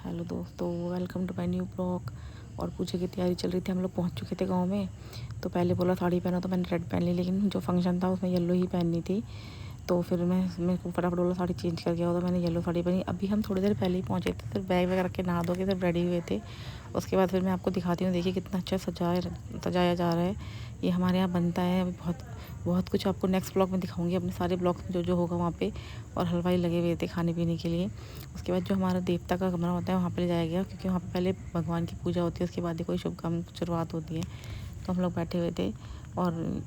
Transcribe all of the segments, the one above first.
Hello दोस्तों, welcome to my new blog. और पूजा की तैयारी चल रही थी। हम लोग पहुंच चुके थे गांव में। तो पहले बोला साड़ी पहना, तो मैंने रेड पहन ली, लेकिन जो फंक्शन था उसमें येलो ही पहननी थी। तो फिर मेरे को फटाफट बोला साड़ी चेंज करके आओ, तो मैंने येलो साड़ी पहनी। अभी हम थोड़ी देर पहले ही पहुंचे थे, सिर्फ बैग वगैरह रख के नहा धो के सिर्फ रेडी हुए थे। उसके बाद फिर मैं आपको दिखाती हूँ, देखिए कितना अच्छा सजाया जा रहा है। ये हमारे यहाँ बनता है। अभी बहुत बहुत कुछ आपको नेक्स्ट ब्लॉग में दिखाऊंगी, अपने सारे ब्लॉग्स में जो जो होगा वहाँ पे। और हलवाई लगे हुए थे खाने पीने के लिए। उसके बाद जो हमारा देवता का कमरा होता है वहाँ पे ले जाया गया, क्योंकि वहाँ पे पहले भगवान की पूजा होती है, उसके बाद ही कोई शुभ काम शुरुआत होती है। तो हम लोग बैठे हुए थे और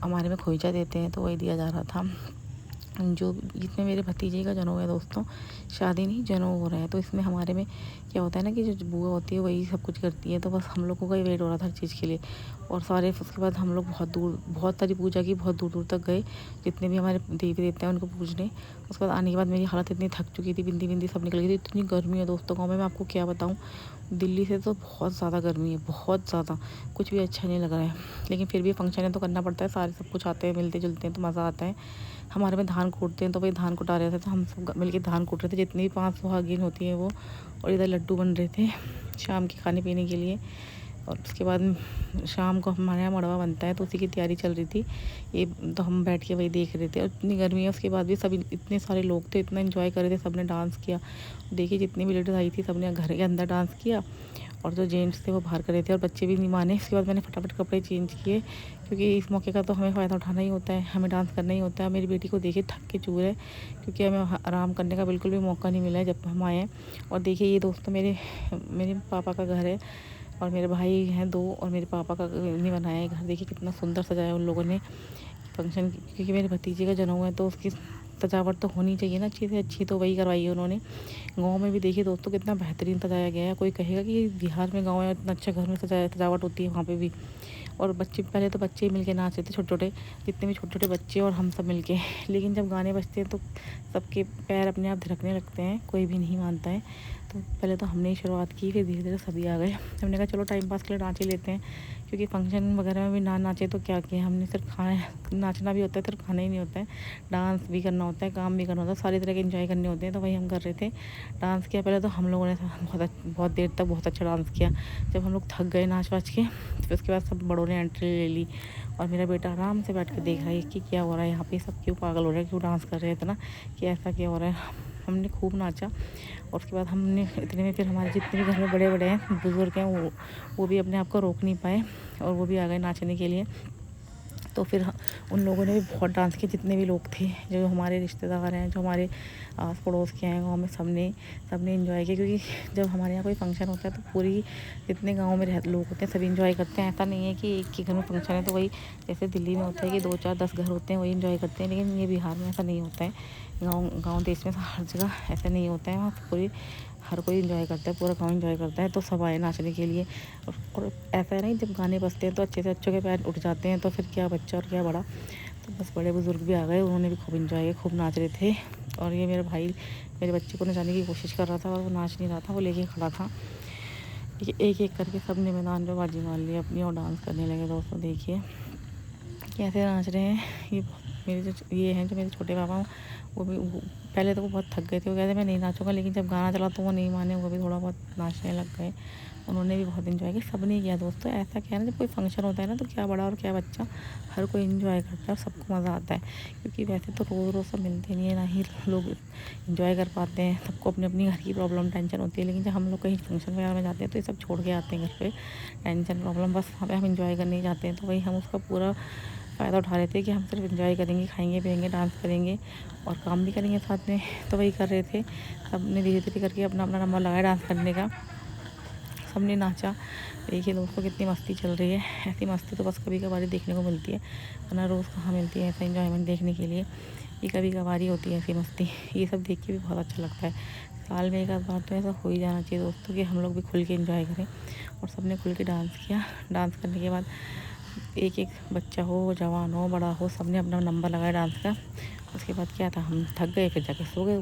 हमारे में खोइचा देते हैं, तो वही दिया जा रहा था। जो इसमें मेरे भतीजे का जनेऊ है दोस्तों, शादी नहीं जनेऊ हो रहा है। तो इसमें हमारे में क्या होता है ना कि जो बुआ होती है वही सब कुछ करती है। तो बस हम लोगों का ही वेट हो रहा था हर चीज़ के लिए। और सारे उसके बाद हम लोग बहुत सारी पूजा की, बहुत दूर दूर तक गए, जितने भी हमारे देवी देवता हैं उनको पूजने। उसके बाद आने के बाद मेरी हालत इतनी थक चुकी थी, बिंदी बिंदी सब निकल गई थी। इतनी गर्मी है दोस्तों गाँव में, मैं आपको क्या बताऊँ। दिल्ली से तो बहुत ज़्यादा गर्मी है, बहुत ज़्यादा। कुछ भी अच्छा नहीं लग रहा है, लेकिन फिर भी फंक्शन है तो करना पड़ता है। सारे सब कुछ आते हैं, मिलते जुलते हैं तो मज़ा आता है। हमारे में धान कूटते हैं, तो वही धान कुटा रहे थे, तो हम सब मिलके धान कूट रहे थे, जितनी भी 5 सुहागिन होती हैं वो। और इधर लड्डू बन रहे थे शाम के खाने पीने के लिए। और उसके बाद शाम को हमारे यहाँ मड़वा बनता है, तो उसी की तैयारी चल रही थी। ये तो हम बैठ के वही देख रहे थे। और इतनी गर्मी है, उसके बाद भी सभी इतने सारे लोग थे, इतना एंजॉय कर रहे थे, सबने डांस किया। देखिए जितनी भी लेडीज़ आई थी सबने घर के अंदर डांस किया, और जो जेंट्स थे वो बाहर कर रहे थे, और बच्चे भी नहीं माने। उसके बाद मैंने फटाफट कपड़े चेंज किए, क्योंकि इस मौके का तो हमें फ़ायदा उठाना ही होता है, हमें डांस करना ही होता है। मेरी बेटी को देखिए थक के चूर है, क्योंकि हमें आराम करने का बिल्कुल भी मौका नहीं मिला है जब हम आए हैं। और देखिए ये दोस्तों मेरे पापा का घर है, और मेरे भाई हैं 2, और मेरे पापा का नहीं बनाया है घर। देखिए कितना सुंदर सजाया उन लोगों ने फंक्शन, क्योंकि मेरे भतीजे का जन्म है तो उसकी सजावट तो होनी चाहिए ना अच्छी से अच्छी, तो वही करवाई है उन्होंने। गाँव में भी देखिए दोस्तों कितना बेहतरीन सजाया गया है। कोई कहेगा कि बिहार में गाँव है, इतना अच्छा घर में सजावट होती है वहाँ पे भी। और बच्चे पहले तो बच्चे ही मिलके नाच रहे थे, छोटे छोटे, जितने भी छोटे छोटे बच्चे और हम सब मिलके। लेकिन जब गाने बजते हैं तो सबके पैर अपने आप थिरकने लगते हैं, कोई भी नहीं मानता है। तो पहले तो हमने ही शुरुआत की, फिर धीरे धीरे सभी आ गए। हमने कहा चलो टाइम पास के लिए नाच ही लेते हैं, क्योंकि फंक्शन वगैरह में भी ना नाचे तो क्या किया हमने। सिर्फ खाना नाचना भी होता है, सिर्फ खाना ही नहीं होता है, डांस भी करना होता है, काम भी करना होता है, सारी तरह के एंजॉय करने होते हैं। तो वही हम कर रहे थे, डांस किया। पहले तो हम लोगों ने बहुत देर तक बहुत अच्छा डांस किया। जब हम लोग थक गए नाच वाच के, फिर उसके बाद सब बड़ों ने एंट्री ले ली, और मेरा बेटा आराम से बैठ कर देख रहा है कि क्या हो रहा है यहाँ पे, सब क्यों पागल हो रहे हैं, क्यों डांस कर रहे हैं इतना, कि ऐसा क्या हो रहा है। हमने खूब नाचा। और उसके बाद हमने इतने में फिर हमारे जितने भी घर में बड़े बड़े हैं, बुज़ुर्ग हैं, वो भी अपने आप को रोक नहीं पाए, और वो भी आ गए नाचने के लिए। तो फिर उन लोगों ने भी बहुत डांस किया, जितने भी लोग थे, जो हमारे रिश्तेदार हैं, जो हमारे आस पड़ोस के हैं गाँव में, सबने एंजॉय किया। क्योंकि जब हमारे यहाँ कोई फंक्शन होता है तो पूरी जितने गाँव में लोग होते हैं सभी एंजॉय करते हैं। ऐसा नहीं है कि एक ही घर में फंक्शन है तो वही, जैसे दिल्ली में होता है कि 2 4 10 घर होते हैं वही एंजॉय करते हैं, लेकिन ये बिहार में ऐसा नहीं होता है। गाँव देश में हर जगह ऐसा नहीं होता है। वहाँ पूरी हर कोई एंजॉय करता है, पूरा गाँव एंजॉय करता है। तो सब आए नाचने के लिए। और ऐसा है नहीं, जब गाने बजते हैं तो अच्छे से अच्छों के पैर उठ जाते हैं, तो फिर क्या बच्चा और क्या बड़ा। तो बस बड़े बुजुर्ग भी आ गए, उन्होंने भी खूब एंजॉय किया, खूब नाच रहे थे। और ये मेरा भाई मेरे बच्चे को नचाने की कोशिश कर रहा था, और वो नाच नहीं रहा था, वो लेके खड़ा था। एक एक करके सब ने मैदान में बाजी मार ली अपनी, और डांस करने लगे। दोस्तों देखिए कैसे नाच रहे हैं। ये हैं जो मेरे छोटे पापा, वो पहले तो वो बहुत थक गए थे, वो कहते मैं नहीं नाचूंगा, लेकिन जब गाना चला तो वो नहीं माने, वो भी थोड़ा बहुत नाचने लग गए। उन्होंने भी बहुत एंजॉय किया, सब ने किया दोस्तों। ऐसा क्या है ना, जब कोई फंक्शन होता है ना, तो क्या बड़ा और क्या बच्चा, हर कोई एंजॉय करता है और सबको मज़ा आता है। क्योंकि वैसे तो रोज़ रोज़ सब मिलते नहीं है, ना ही लोग एंजॉय कर पाते हैं, सबको अपनी अपनी घर की प्रॉब्लम टेंशन होती है। लेकिन जब हम लोग कहीं फंक्शन वगैरह में जाते हैं तो ये सब छोड़ के आते हैं घर पे, टेंशन प्रॉब्लम, बस वहाँ पे हम एंजॉय करने ही जाते हैं। तो वही हम उसका पूरा फ़ायदा उठा रहे थे कि हम सिर्फ एंजॉय करेंगे, खाएंगे पिएंगे, डांस करेंगे, और काम भी करेंगे साथ में। तो वही कर रहे थे। सब ने धीरे धीरे करके अपना अपना नंबर लगाया डांस करने का, सबने नाचा। देखिए दोस्तों कितनी मस्ती चल रही है। ऐसी मस्ती तो बस कभी कभार देखने को मिलती है, वरना रोज़ कहाँ मिलती है ऐसा एंजॉयमेंट देखने के लिए। ये कभी कभार ही होती है ऐसी मस्ती। ये सब देख के भी बहुत अच्छा लगता है। साल में एक आध बार तो ऐसा हो ही जाना चाहिए दोस्तों, कि हम लोग भी खुल के एंजॉय करें। और सबने खुल के डांस किया। डांस करने के बाद एक एक बच्चा हो, जवान हो, बड़ा हो, सबने अपना नंबर लगाया डांस का। उसके बाद क्या था, हम थक गए, फिर जाके सो गए।